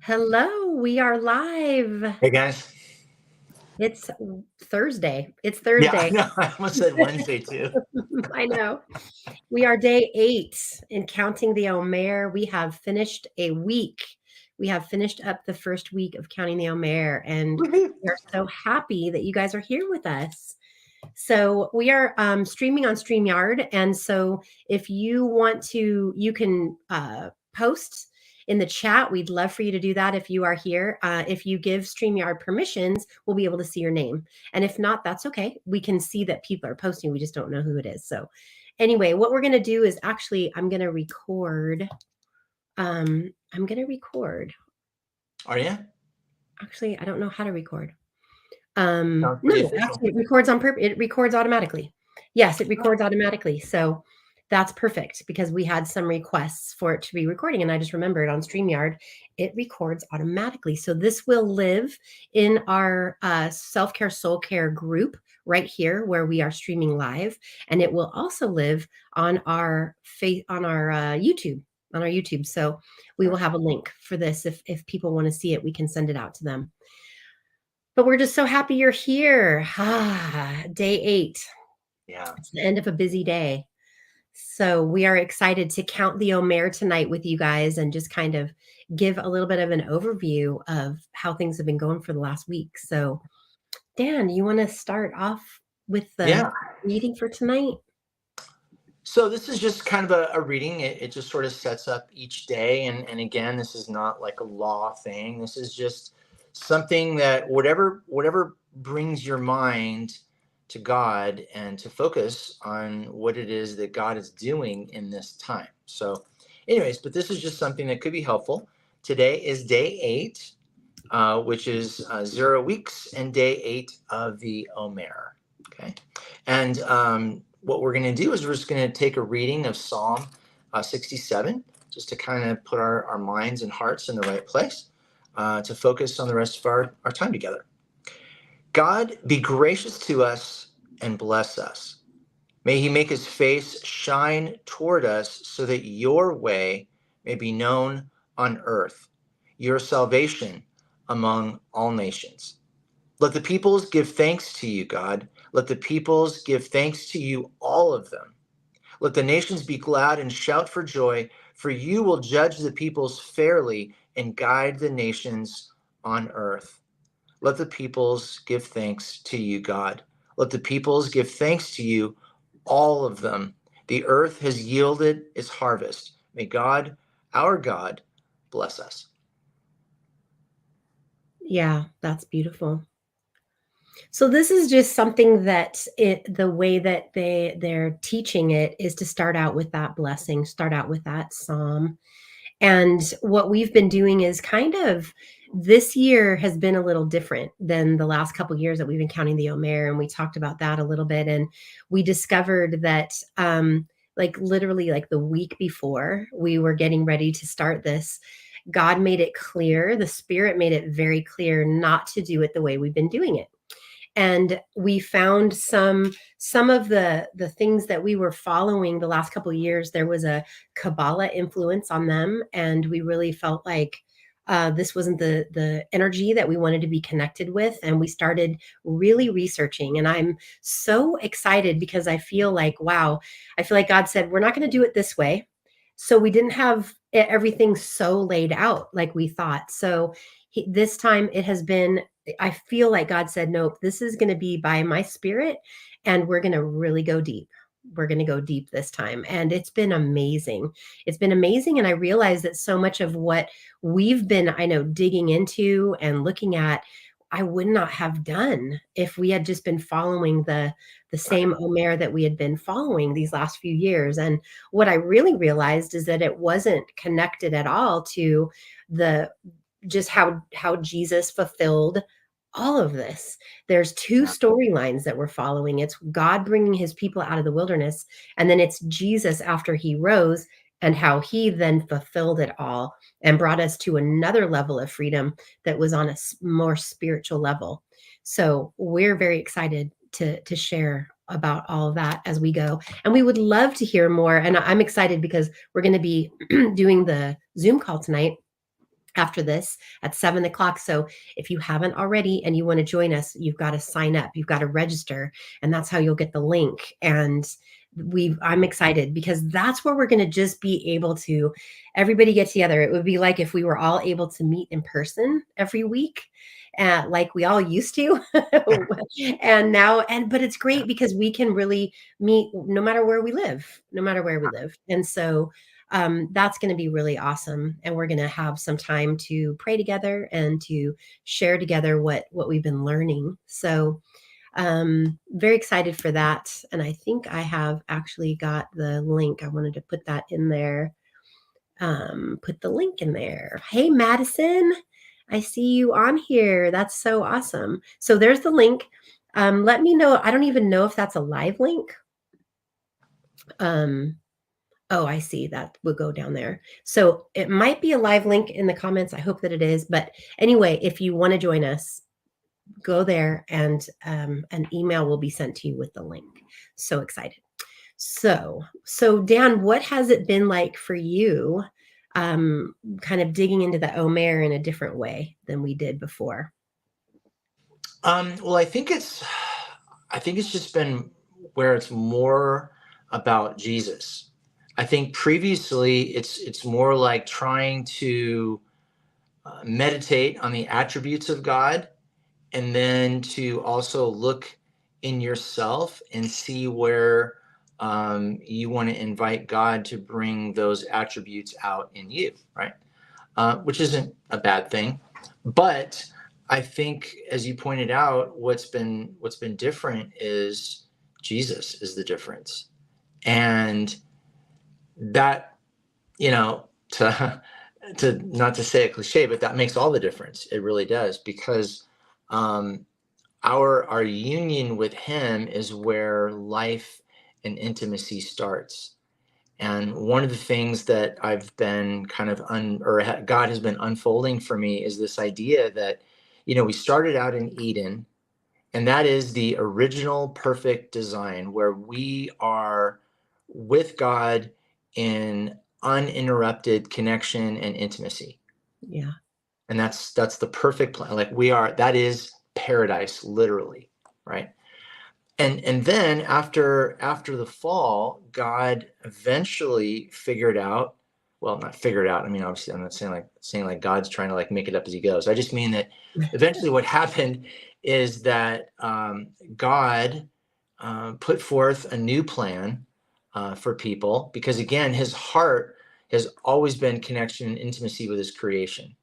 Hello, we are live. Hey guys. It's Thursday. It's Yeah, I Thursday. know. I almost said Wednesday too. I know. We are day 8 in counting the Omer. We have finished a week. We have finished up the first week of counting the Omer, and Woohoo. we are so happy that you guys are here with us. So we are streaming on StreamYard, and so if you want to, you can post in the chat. We'd love for you to do that if you are here. If you give StreamYard permissions, we'll be able to see your name. And if not, that's okay. We can see that people are posting. We just don't know who it is. So anyway, what we're going to do is actually, I'm going to record. I'm going to record. Are you? Actually, I don't know how to record. Sounds pretty No, official. actually, it records on purpose. It records automatically. Yes, it records automatically. So that's perfect because we had some requests for it to be recording, and I just remembered on StreamYard, it records automatically. So this will live in our self-care soul care group right here where we are streaming live, and it will also live on our YouTube. On our YouTube. So we will have a link for this. If people want to see it, we can send it out to them. But we're just so happy you're here. Day 8. Yeah. It's the end of a busy day. So we are excited to count the Omer tonight with you guys and just kind of give a little bit of an overview of how things have been going for the last week. So Dan, you want to start off with the Yeah. reading for tonight? So this is just kind of a reading. It just sort of sets up each day. And again, this is not like a law thing. This is just something that whatever brings your mind to God and to focus on what it is that God is doing in this time. So anyways, but this is just something that could be helpful. Today is day 8, which is 0 weeks and day 8 of the Omer. Okay. And what we're going to do is we're just going to take a reading of Psalm 67, just to kind of put our minds and hearts in the right place, to focus on the rest of our time together. God, be gracious to us and bless us. May he make his face shine toward us so that your way may be known on earth, your salvation among all nations. Let the peoples give thanks to you, God. Let the peoples give thanks to you, all of them. Let the nations be glad and shout for joy, for you will judge the peoples fairly and guide the nations on earth. Let the peoples give thanks to you, God. Let the peoples give thanks to you, all of them. The earth has yielded its harvest. May God, our God, bless us. Yeah, that's beautiful. So this is just something that the way that they're teaching it is to start out with that blessing, start out with that psalm. And what we've been doing is kind of this year has been a little different than the last couple of years that we've been counting the Omer, and we talked about that a little bit. And we discovered that, like literally, like the week before we were getting ready to start this, God made it clear. The Spirit made it very clear not to do it the way we've been doing it, and we found some of the things that we were following the last couple of years. There was a Kabbalah influence on them, and we really felt like this wasn't the energy that we wanted to be connected with. And we started really researching, and I'm so excited because I feel like, wow, I feel like God said we're not going to do it this way. So we didn't have everything so laid out like we thought. So this time it has been, I feel like God said, nope, this is going to be by my spirit, and we're going to really go deep. We're going to go deep this time. And it's been amazing. It's been amazing. And I realize that so much of what we've been, I know, digging into and looking at, I would not have done if we had just been following the same Omer that we had been following these last few years. And what I really realized is that it wasn't connected at all to the just how Jesus fulfilled all of this. There's two storylines that we're following. It's God bringing his people out of the wilderness, and then it's Jesus after he rose and how he then fulfilled it all and brought us to another level of freedom that was on a more spiritual level. So we're very excited to share about all of that as we go. And we would love to hear more. And I'm excited because we're going to be doing the Zoom call tonight. after this at 7 o'clock. So if you haven't already and you want to join us, you've got to sign up, you've got to register, and that's how you'll get the link. And I'm excited because that's where we're going to just be able to everybody get together. It would be like if we were all able to meet in person every week, like we all used to. And now, but it's great because we can really meet no matter where we live, no matter where we live. And so that's going to be really awesome. And we're going to have some time to pray together and to share together what we've been learning. So very excited for that. And I think I have actually got the link. I wanted to put that in there. Put the link in there. Hey, Madison, I see you on here. That's so awesome. So there's the link. Let me know. I don't even know if that's a live link. Oh, I see. That will go down there. So it might be a live link in the comments. I hope that it is. But anyway, if you want to join us, go there and an email will be sent to you with the link. So excited. So Dan, what has it been like for you kind of digging into the Omer in a different way than we did before? Well, I think it's just been where it's more about Jesus. I think previously it's more like trying to meditate on the attributes of God, and then to also look in yourself and see where you want to invite God to bring those attributes out in you, right? Which isn't a bad thing, but I think, as you pointed out, what's been different is Jesus is the difference, and that, to not to say a cliche, but that makes all the difference. It really does, because our union with Him is where life and intimacy starts. And one of the things that I've been kind of God has been unfolding for me is this idea that, we started out in Eden, and that is the original perfect design where we are with God in uninterrupted connection and intimacy. Yeah. And that's the perfect plan. Like that is paradise, literally, right? And then after the fall, God eventually figured out, well, not figured out. I mean, obviously, I'm not saying like God's trying to like make it up as He goes. I just mean that eventually what happened is that God put forth a new plan for people, because again, His heart has always been connection and intimacy with His creation.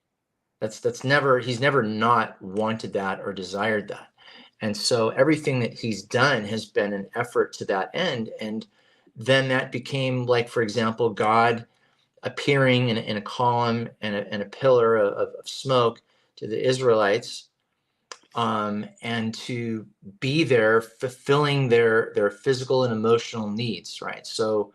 He's never not wanted that or desired that. And so everything that He's done has been an effort to that end. And then that became, like, for example, God appearing in a column and a pillar of smoke to the Israelites, and to be there fulfilling their physical and emotional needs, right? So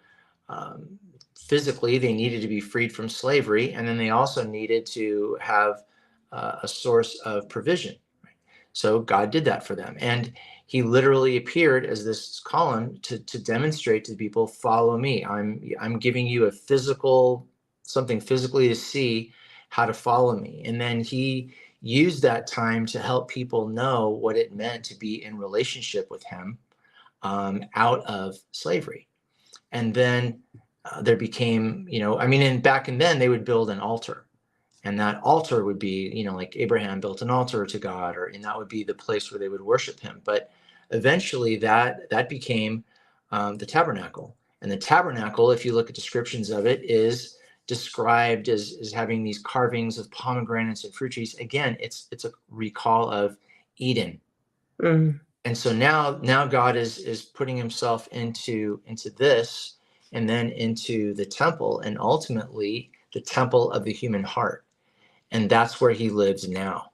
physically, they needed to be freed from slavery, and then they also needed to have a source of provision. So God did that for them. And He literally appeared as this column to demonstrate to the people, follow me. I'm giving you something physically to see how to follow me. And then He used that time to help people know what it meant to be in relationship with Him, out of slavery. And then there became, and back in then they would build an altar. And that altar would be, like Abraham built an altar to God, and that would be the place where they would worship Him. But eventually that became the tabernacle. And the tabernacle, if you look at descriptions of it, is described as having these carvings of pomegranates and fruit trees. Again, it's a recall of Eden. Mm. And so now God is putting Himself into this, and then into the temple, and ultimately the temple of the human heart. And that's where He lives now.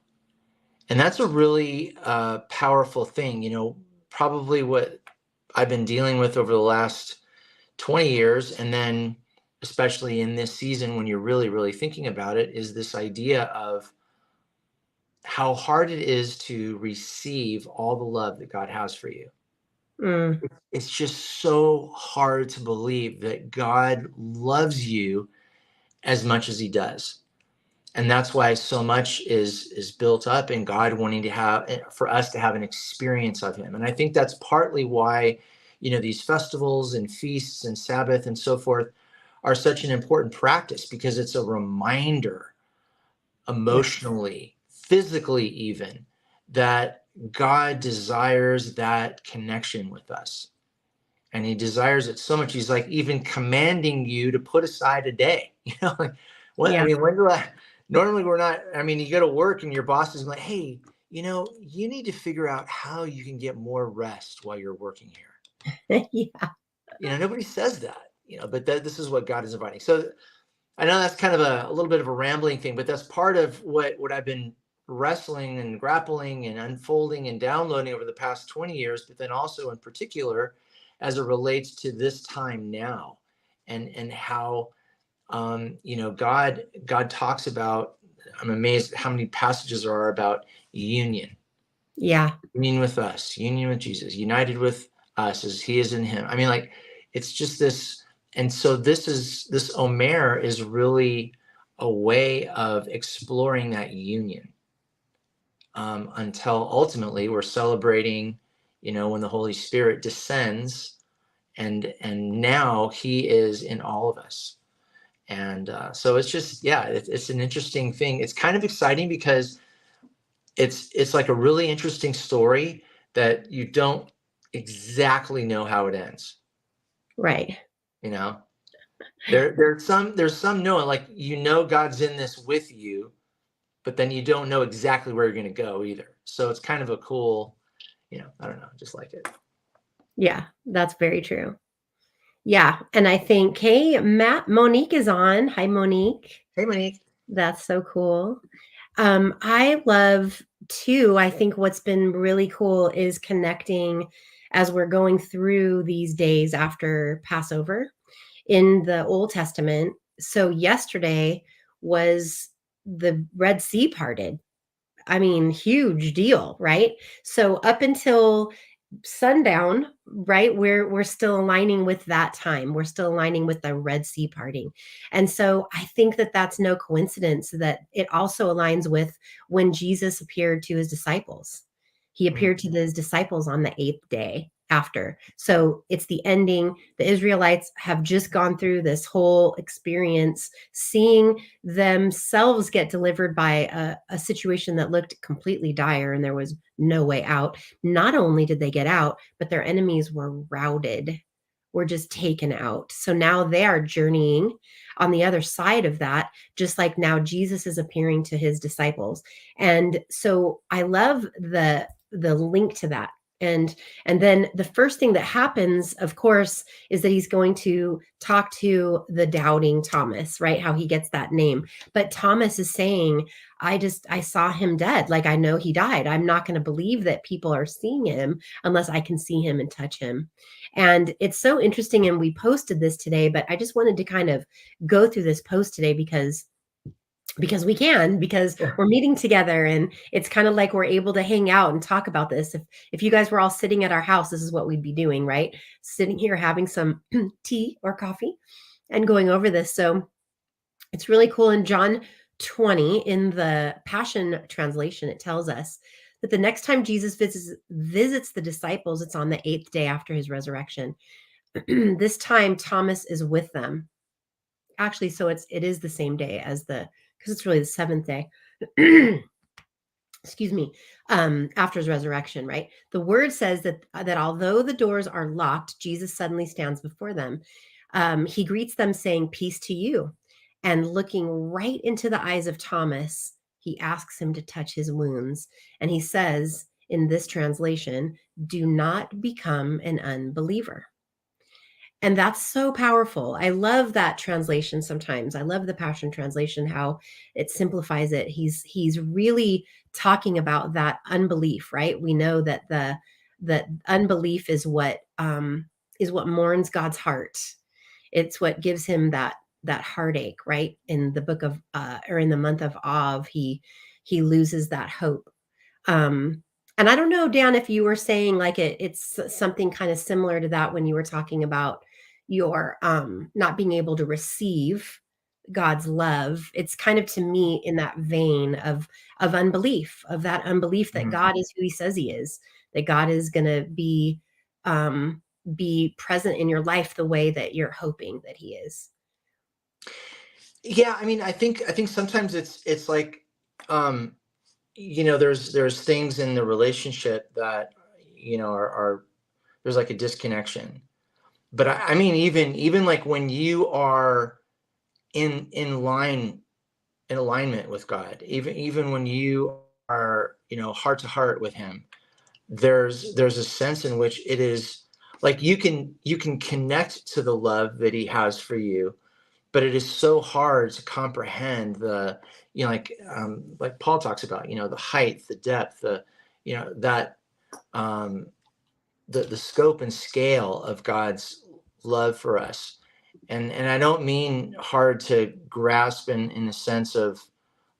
And that's a really powerful thing. Probably what I've been dealing with over the last 20 years, and then especially in this season when you're really, really thinking about it, is this idea of how hard it is to receive all the love that God has for you. Mm. It's just so hard to believe that God loves you as much as He does. And that's why so much is built up in God wanting to have for us to have an experience of him. And I think that's partly why, these festivals and feasts and Sabbath and so forth are such an important practice, because it's a reminder, Yes. emotionally, physically even, that God desires that connection with us. And he desires it so much. He's like even commanding you to put aside a day. Like what I Yeah. mean, when do I normally we're not, I mean, you go to work and your boss is like, hey, you need to figure out how you can get more rest while you're working here. Yeah. Nobody says that, but this is what God is inviting. So I know that's kind of a little bit of a rambling thing, but that's part of what I've been wrestling and grappling and unfolding and downloading over the past 20 years, but then also in particular as it relates to this time now, and how God talks about. I'm amazed how many passages there are about union, Yeah. union with us, union with Jesus, united with us as he is in him. I mean, like, it's just this. And so this Omer is really a way of exploring that union, until ultimately we're celebrating, when the Holy Spirit descends, and now he is in all of us. And so it's just, yeah, it's an interesting thing. It's kind of exciting because it's like a really interesting story that you don't exactly know how it ends. Right. You know, there's some knowing, like, God's in this with you, but then you don't know exactly where you're going to go either. So it's kind of a cool, I don't know, just like it. Yeah. That's very true. Yeah. And I think, hey, Monique is on. Hi, Monique. Hey, Monique. That's so cool. I love too, I think what's been really cool is connecting as we're going through these days after Passover in the Old Testament. So yesterday was the Red Sea parted. I mean, huge deal, right? So up until sundown, right, we're still aligning with that time. We're still aligning with the Red Sea parting. And so I think that that's no coincidence that it also aligns with when Jesus appeared to his disciples. He appeared to his disciples on the 8th day after. So it's the ending. The Israelites have just gone through this whole experience, seeing themselves get delivered by a situation that looked completely dire and there was no way out. Not only did they get out, but their enemies were routed, were just taken out. So now they are journeying on the other side of that, just like now Jesus is appearing to his disciples. And so I love the link to that. And then the first thing that happens, of course, is that he's going to talk to the doubting Thomas, right? How he gets that name. But Thomas is saying, I saw him dead. Like, I know he died. I'm not going to believe that people are seeing him unless I can see him and touch him. And it's so interesting. And we posted this today, but I just wanted to kind of go through this post today because we can, because we're meeting together, and it's kind of like we're able to hang out and talk about this. If you guys were all sitting at our house, this is what we'd be doing, right? Sitting here having some tea or coffee and going over this. So it's really cool. In John 20, in the Passion Translation, it tells us that the next time Jesus visits the disciples, it's on the 8th day after his resurrection. This time Thomas is with them. Actually, so it is the same day as because it's really the 7th day. Excuse me, after his resurrection, right? The word says that although the doors are locked, Jesus suddenly stands before them. He greets them saying, "Peace to you." And looking right into the eyes of Thomas, he asks him to touch his wounds. And he says in this translation, "Do not become an unbeliever." And that's so powerful. I love that translation sometimes. I love the Passion Translation, how it simplifies it. He's really talking about that unbelief, right? We know that the unbelief is what mourns God's heart. It's what gives him that heartache, right? In the book of or in the month of Av, he loses that hope. And I don't know, Dan, if you were saying like it's something kind of similar to that when you were talking about your not being able to receive God's love. It's kind of, to me, in that vein of unbelief, of that unbelief that Mhm. God is who he says he is, that God is going to be present in your life the way that you're hoping that he is. Yeah, I mean, I think sometimes it's like, um, there's things in the relationship that are there's like a disconnection. But I mean, even like when you are in line in alignment with God, even when you are heart to heart with Him, there's a sense in which it is like you can connect to the love that He has for you, but it is so hard to comprehend the like Paul talks about, the height, the depth, that um the scope and scale of God's love for us. And I don't mean hard to grasp in the sense of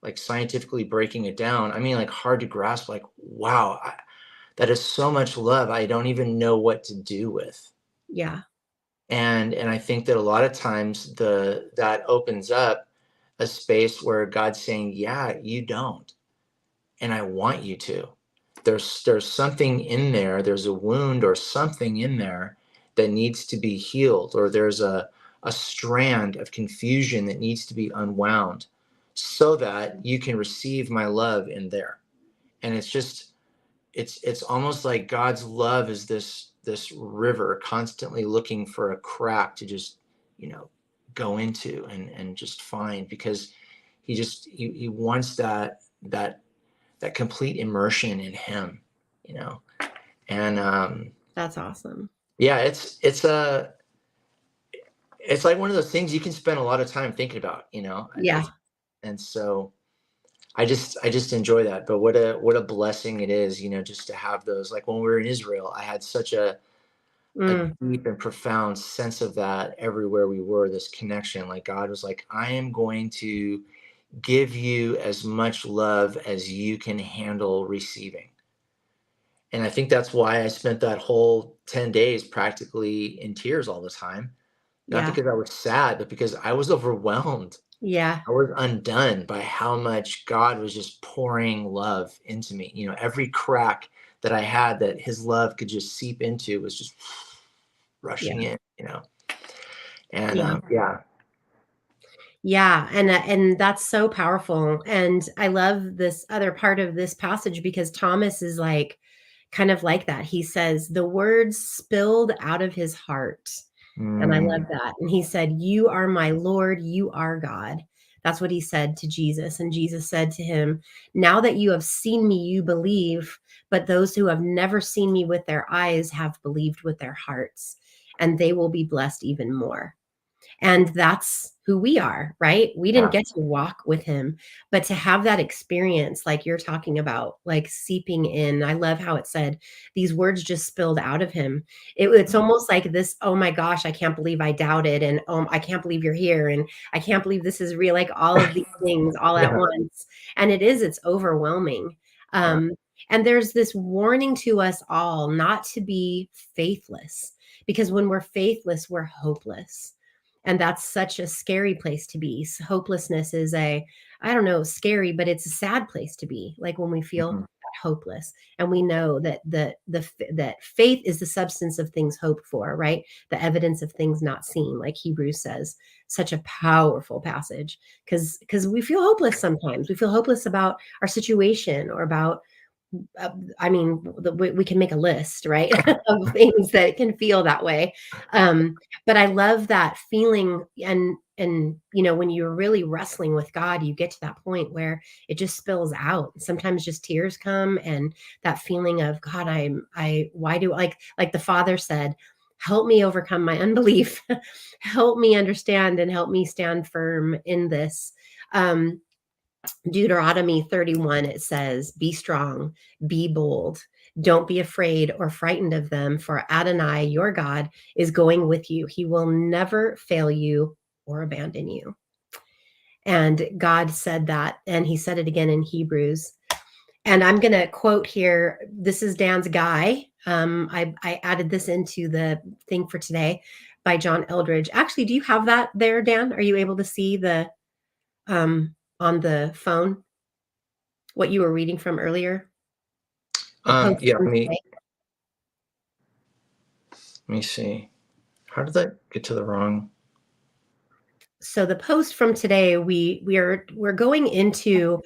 like scientifically breaking it down. I mean like hard to grasp, like, wow, that is so much love I don't even know what to do with. Yeah. And I think that a lot of times that opens up a space where God's saying, yeah, you don't, and I want you to. There's something in there, there's a wound or something in there that needs to be healed, or there's a strand of confusion that needs to be unwound so that you can receive my love in there. And it's almost like God's love is this river constantly looking for a crack to just, you know, go into and just find, because he wants that complete immersion in him, you know. And That's awesome. yeah, it's like one of those things you can spend a lot of time thinking about, Yeah. and so I just enjoy that. But what a blessing it is, just to have those. Like when we were in Israel, I had such a Mm, deep and profound sense of that everywhere we were, this connection. Like God was like, I am going to give you as much love as you can handle receiving. And I think that's why I spent that whole 10 days practically in tears all the time. Not yeah. because I was sad, but because I was overwhelmed. Yeah. I was undone by how much God was just pouring love into me. Every crack that I had that his love could just seep into was just rushing Yeah. in. And Yeah. yeah. Yeah, and that's so powerful. And I love this other part of this passage because Thomas is like kind of like that. He says the words spilled out of his heart. And I love Mm, that. And he said, "You are my Lord, you are God." That's what he said to Jesus. And Jesus said to him, "Now that you have seen me, you believe, but those who have never seen me with their eyes have believed with their hearts, and they will be blessed even more." And that's who we are, right? We didn't yeah. get to walk with him, but to have that experience, like you're talking about, like seeping in. I love how it said these words just spilled out of him. It's almost like this, oh my gosh, I can't believe I doubted. And I can't believe you're here. And I can't believe this is real, like all of these things all at Yeah. once. And it's overwhelming. Yeah. Um, and there's this warning to us all not to be faithless, because when we're faithless, we're hopeless, and that's such a scary place to be. Hopelessness is I don't know, scary, but it's a sad place to be. Like when we feel Mhm. hopeless, and we know that that faith is the substance of things hoped for, right? The evidence of things not seen, like Hebrews says. Such a powerful passage, because we feel hopeless sometimes. We feel hopeless about our situation or about uh, I mean, we can make a list, right, of things that can feel that way. But I love that feeling, and when you're really wrestling with God, you get to that point where it just spills out. Sometimes just tears come, and that feeling of God, why do like the Father said, help me overcome my unbelief, help me understand, and help me stand firm in this. Um, Deuteronomy 31, it says, "Be strong, be bold. Don't be afraid or frightened of them, for Adonai, your God, is going with you. He will never fail you or abandon you." And God said that, and he said it again in Hebrews. And I'm going to quote here. This is Dan's guy. I added this into the thing for today. by John Eldridge. Actually, do you have that there, Dan? Are you able to see the on the phone what you were reading from earlier? The post Yeah, from today. let me see. How did that get to the wrong? So the post from today, we're going into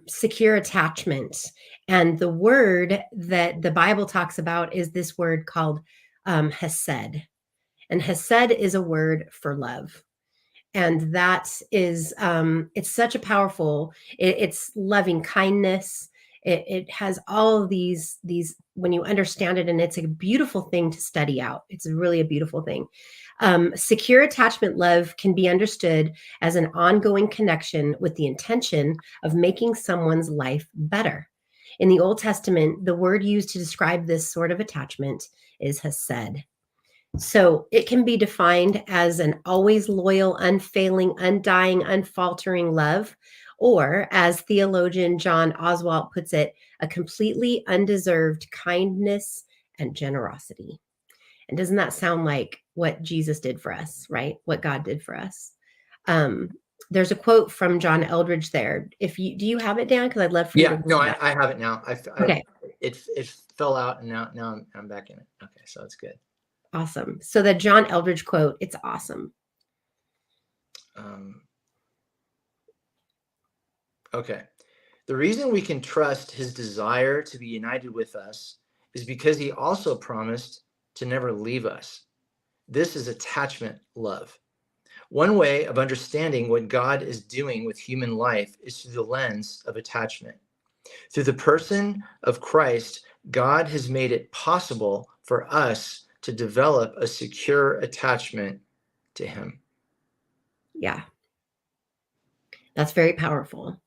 secure attachment, and the word that the Bible talks about is this word called hesed, and hesed is a word for love. And that is it's such a powerful it's loving kindness. It has all of these when you understand it, and it's a beautiful thing to study out. It's really a beautiful thing. Secure attachment love can be understood as an ongoing connection with the intention of making someone's life better. In the Old Testament, the word used to describe this sort of attachment is hesed. So it can be defined as an always loyal, unfailing, undying, unfaltering love, or as theologian John Oswalt puts it, a completely undeserved kindness and generosity. And doesn't that sound like what Jesus did for us, right? What God did for us. Um, there's a quote from John Eldridge there. If you do you have it, Dan? Because I'd love for you to Yeah, read no, that. I have it now. Okay, It fell out, and now I'm back in it. Okay, so it's good. awesome. So the John Eldridge quote, it's awesome. Okay. The reason we can trust his desire to be united with us is because he also promised to never leave us. This is attachment love. One way of understanding what God is doing with human life is through the lens of attachment. Through the person of Christ, God has made it possible for us to develop a secure attachment to him. Yeah, that's very powerful.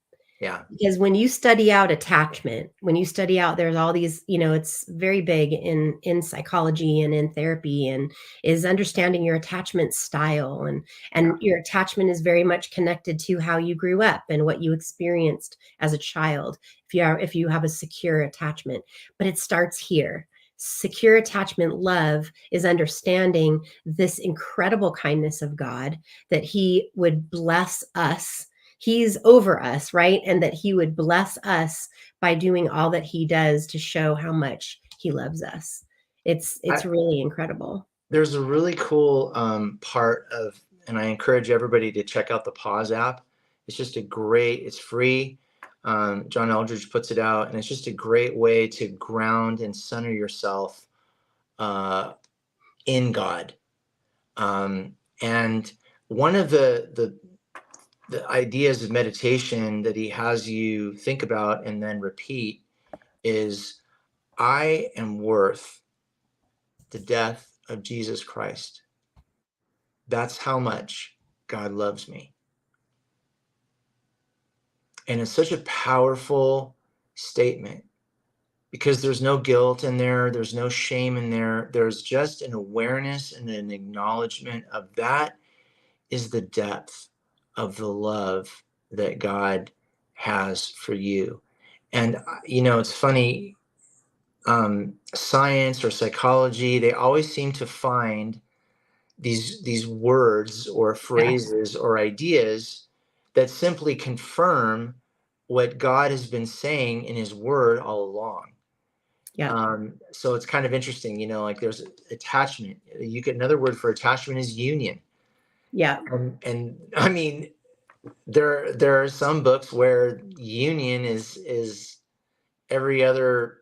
Yeah. Because when you study out attachment, when you study out, there's all these, it's very big in psychology and in therapy, and is understanding your attachment style, and your attachment is very much connected to how you grew up and what you experienced as a child. If you have a secure attachment, but it starts here. Secure attachment love is understanding this incredible kindness of God, that he would bless us. He's over us, right? And that he would bless us by doing all that he does to show how much he loves us. It's really incredible. There's a really cool part of, and I encourage everybody to check out the Pause app. It's just it's free. John Eldridge puts it out, and it's just a great way to ground and center yourself in God. And one of the ideas of meditation that he has you think about and then repeat is, I am worth the death of Jesus Christ. That's how much God loves me. And it's such a powerful statement because there's no guilt in there. There's no shame in there. There's just an awareness and an acknowledgement of that is the depth of the love that God has for you. And, it's funny, science or psychology, they always seem to find these words or Yeah. phrases or ideas that simply confirm what God has been saying in his word all along. Yeah. So it's kind of interesting, like there's attachment. You get another word for attachment is union. Yeah. And I mean, there are some books where union is every other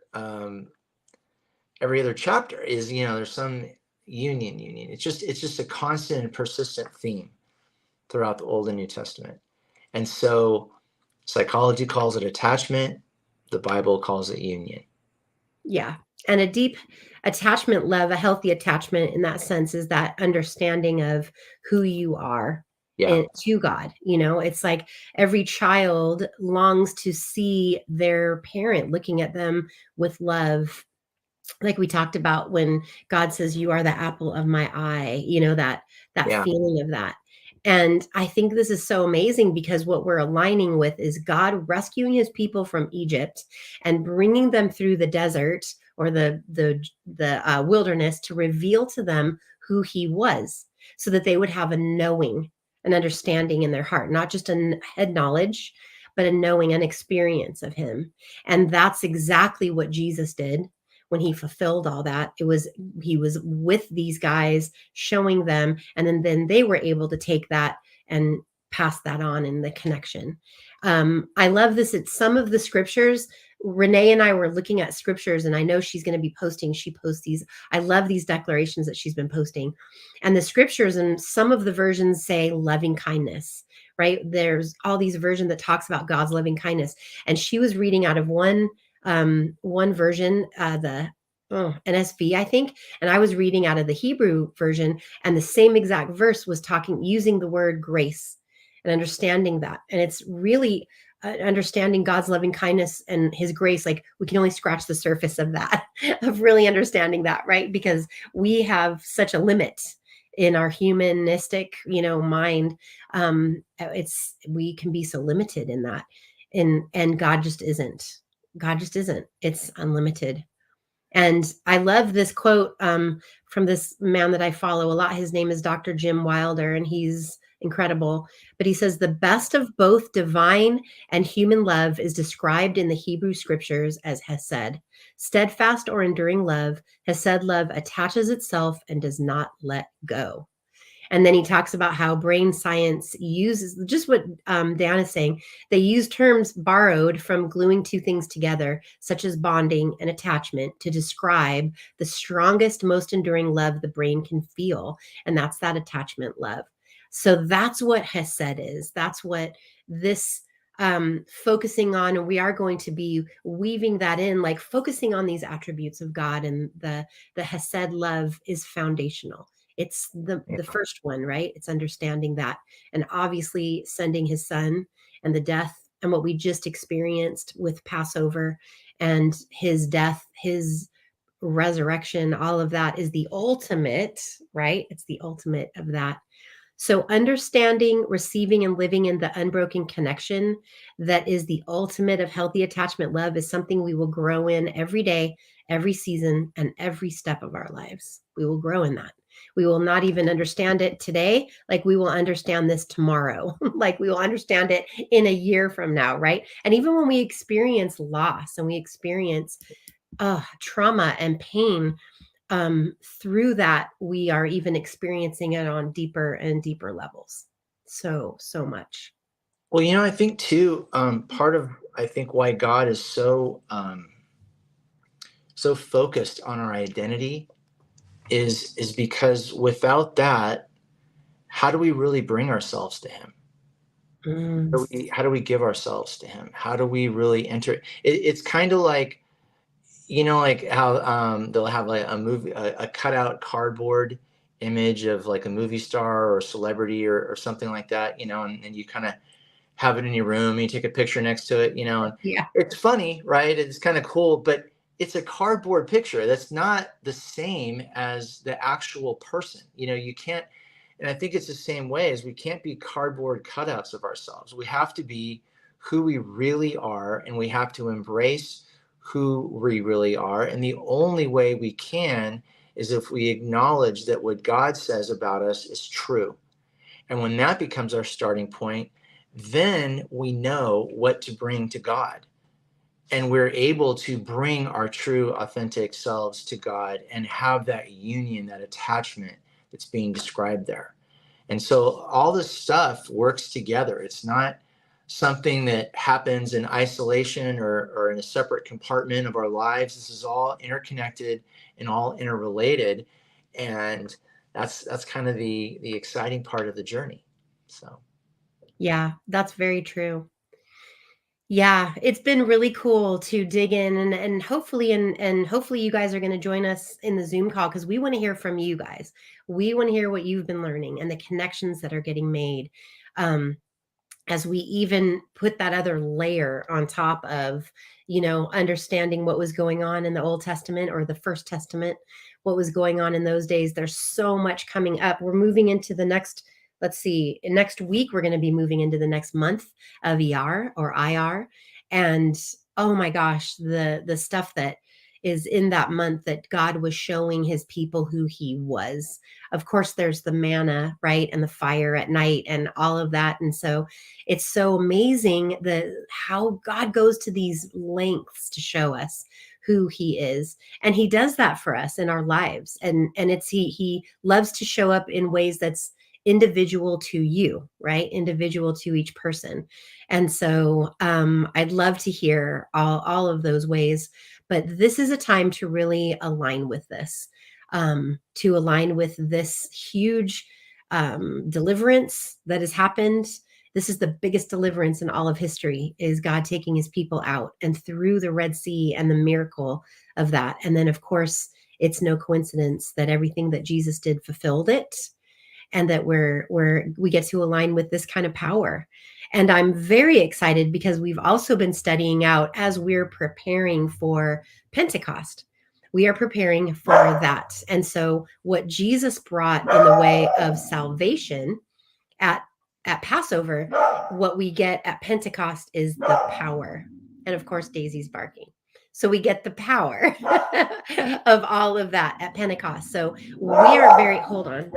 chapter is, there's some union. It's just a constant and persistent theme throughout the Old and New Testament. And so psychology calls it attachment. The Bible calls it union. Yeah. And a deep attachment love, a healthy attachment in that sense, is that understanding of who you are Yeah. and to God. It's like every child longs to see their parent looking at them with love, like we talked about when God says, you are the apple of my eye, that Yeah. feeling of that. And I think this is so amazing because what we're aligning with is God rescuing his people from Egypt and bringing them through the desert or the wilderness to reveal to them who he was, so that they would have a knowing, an understanding in their heart, not just a head knowledge, but a knowing, an experience of him. And that's exactly what Jesus did when he fulfilled all that. It was, he was with these guys, showing them, and then they were able to take that and pass that on in the connection. I love this. It's some of the scriptures. Renee and I were looking at scriptures, and I know she's going to be posting. She posts these. I love these declarations that she's been posting. And the scriptures, and some of the versions say loving kindness, right? There's all these versions that talks about God's loving kindness. And she was reading out of one version, the NSV, I think, and I was reading out of the Hebrew version, and the same exact verse was talking, using the word grace and understanding that. And it's really understanding God's loving kindness and his grace. Like, we can only scratch the surface of that, of really understanding that, right? Because we have such a limit in our humanistic, mind. We can be so limited in that. And God just isn't. God just isn't. It's unlimited. And I love this quote from this man that I follow a lot. His name is Dr. Jim Wilder, and he's incredible. But he says, the best of both divine and human love is described in the Hebrew scriptures as hesed. Steadfast or enduring love, hesed love attaches itself and does not let go. And then he talks about how brain science uses just what Dan is saying. They use terms borrowed from gluing two things together, such as bonding and attachment, to describe the strongest, most enduring love the brain can feel. And that's that attachment love. So that's what Hesed is. That's what this focusing on, and we are going to be weaving that in, like focusing on these attributes of God, and the Hesed love is foundational. It's the first one, right? It's understanding that, and obviously sending his son and the death and what we just experienced with Passover and his death, his resurrection, all of that is the ultimate, right? It's the ultimate of that. So understanding, receiving, and living in the unbroken connection that is the ultimate of healthy attachment love is something we will grow in every day, every season, and every step of our lives. We will grow in that. We will not even understand it today, like we will understand this tomorrow, like we will understand it in a year from now, right? And even when we experience loss and we experience trauma and pain, through that, we are even experiencing it on deeper and deeper levels. So much. Well, I think too, part of, I think, why God is so focused on our identity is because without that, how do we really bring ourselves to him? How do we give ourselves to him? How do we really enter? It's kind of like, like how they'll have like a movie, a cutout cardboard image of like a movie star or a celebrity or something like that, and you kind of have it in your room and you take a picture next to it, and Yeah. it's funny, right? It's kind of cool, but it's a cardboard picture. That's not the same as the actual person. You can't, and I think it's the same way as we can't be cardboard cutouts of ourselves. We have to be who we really are, and we have to embrace who we really are. And the only way we can is if we acknowledge that what God says about us is true. And when that becomes our starting point, then we know what to bring to God. And we're able to bring our true, authentic selves to God and have that union, that attachment that's being described there. And so all this stuff works together. It's not something that happens in isolation or in a separate compartment of our lives. This is all interconnected and all interrelated. And that's kind of the exciting part of the journey. So. Yeah, that's very true. Yeah, it's been really cool to dig in, and hopefully hopefully you guys are going to join us in the Zoom call, because we want to hear from you guys. We want to hear what you've been learning and the connections that are getting made. As we even put that other layer on top of, understanding what was going on in the Old Testament or the First Testament, what was going on in those days. There's so much coming up. We're moving into the next, let's see, next week, we're going to be moving into the next month of ER or IR. And oh my gosh, the stuff that is in that month that God was showing his people who he was. Of course, there's the manna, right? And the fire at night and all of that. And so it's so amazing how God goes to these lengths to show us who he is. And he does that for us in our lives. And it's he loves to show up in ways that's individual to you, right? Individual to each person. And so I'd love to hear all of those ways. But this is a time to really align with this, to align with this huge deliverance that has happened. This is the biggest deliverance in all of history, is God taking his people out and through the Red Sea and the miracle of that. And then, of course, it's no coincidence that everything that Jesus did fulfilled it, and that we get to align with this kind of power. And I'm very excited because we've also been studying out as we're preparing for Pentecost. We are preparing for that. And so what Jesus brought in the way of salvation at Passover, what we get at Pentecost is the power. And of course, Daisy's barking. So we get the power of all of that at Pentecost. So we are very, hold on.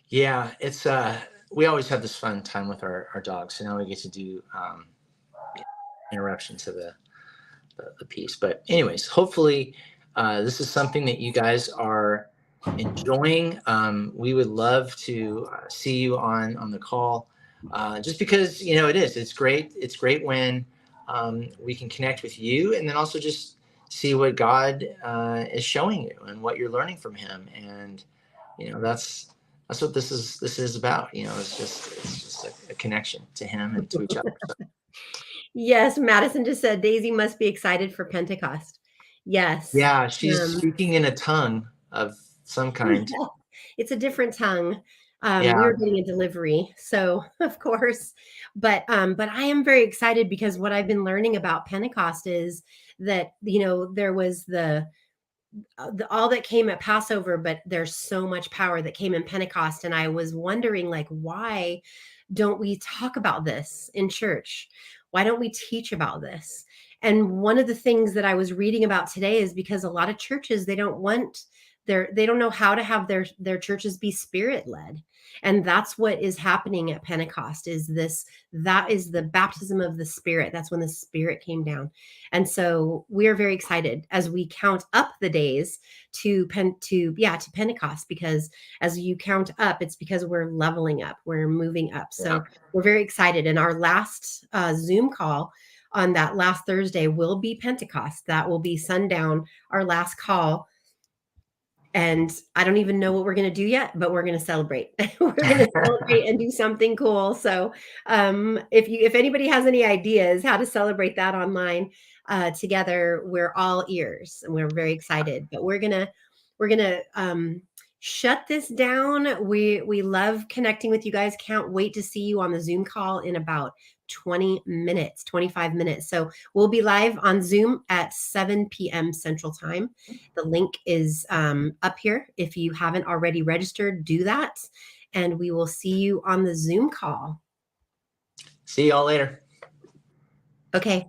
Yeah, it's we always have this fun time with our dogs. So now we get to do interruption to the piece. But anyways, hopefully this is something that you guys are enjoying. We would love to see you on the call, just because it's great. It's great when we can connect with you, and then also just see what God is showing you and what you're learning from him. And that's what this is about. It's just a connection to him and to each other. So. Yes, Madison just said Daisy must be excited for Pentecost. Yes. Yeah, she's speaking in a tongue of some kind. It's a different tongue. Yeah. We were getting a delivery, so of course. But I am very excited because what I've been learning about Pentecost is that there was all that came at Passover, but there's so much power that came in Pentecost. And I was wondering, like, why don't we talk about this in church? Why don't we teach about this? And one of the things that I was reading about today is because a lot of churches, they don't know how to have their churches be spirit led. And that's what is happening at Pentecost that is the baptism of the Spirit. That's when the Spirit came down. And so we are very excited as we count up the days to Pentecost, because as you count up, it's because we're leveling up, we're moving up. So we're very excited. And our last Zoom call on that last Thursday will be Pentecost. That will be sundown, our last call. And I don't even know what we're going to do yet, but we're going to celebrate. We're going to celebrate and do something cool. So if anybody has any ideas how to celebrate that online together, we're all ears and we're very excited. But we're gonna shut this down. We love connecting with you guys. Can't wait to see you on the Zoom call in about 20 minutes, 25 minutes. So we'll be live on Zoom at 7 p.m. Central Time. The link is up here. If you haven't already registered, do that. And we will see you on the Zoom call. See y'all later. Okay.